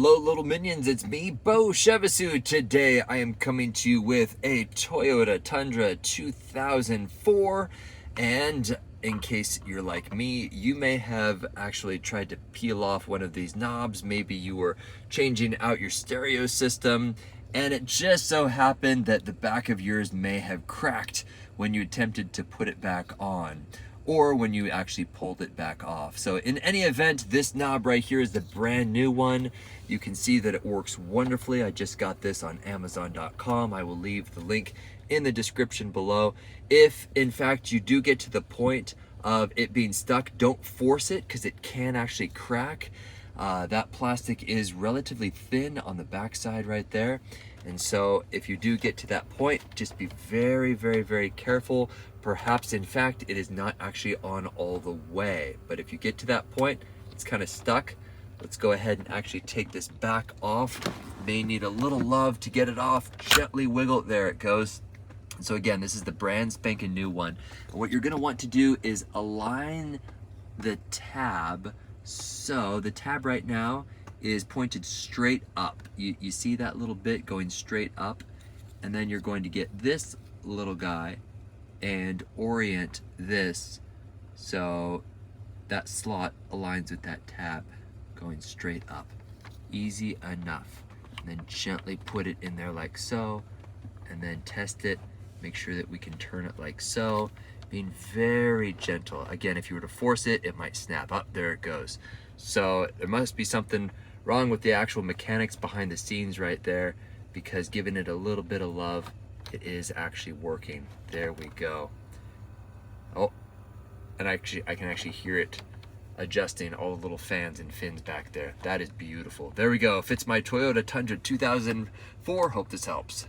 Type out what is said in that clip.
Hello little minions, it's me, Bo Shevasu. Today I am coming to you with a Toyota Tundra 2004, and in case you're like me, you may have actually tried to peel off one of these knobs. Maybe you were changing out your stereo system, and it just so happened that the back of yours may have cracked when you attempted to put it back on, or when you actually pulled it back off. So in any event, this knob right here is the brand new one. You can see that it works wonderfully. I just got this on Amazon.com. I will leave the link in the description below. If in fact you do get to the point of it being stuck, don't force it because it can actually crack. That plastic is relatively thin on the back side right there. And so if you do get to that point, just be very, very, very careful. Perhaps in fact, it is not actually on all the way. But if you get to that point, it's kind of stuck. Let's go ahead and actually take this back off. May need a little love to get it off. Gently wiggle, there it goes. So again, this is the brand spanking new one. And what you're gonna want to do is align the tab. So the tab right now is pointed straight up. You see that little bit going straight up, and then you're going to get this little guy and orient this so that slot aligns with that tab going straight up. Easy enough. And then gently put it in there like so, and then test it. Make sure that we can turn it like so, being very gentle. Again, if you were to force it, it might snap up. There it goes. So there must be something wrong with the actual mechanics behind the scenes right there, because giving it a little bit of love, it is actually working. There we go. Oh, and I can actually hear it adjusting all the little fans and fins back there. That is beautiful. There we go. Fits my Toyota Tundra 2004. Hope this helps.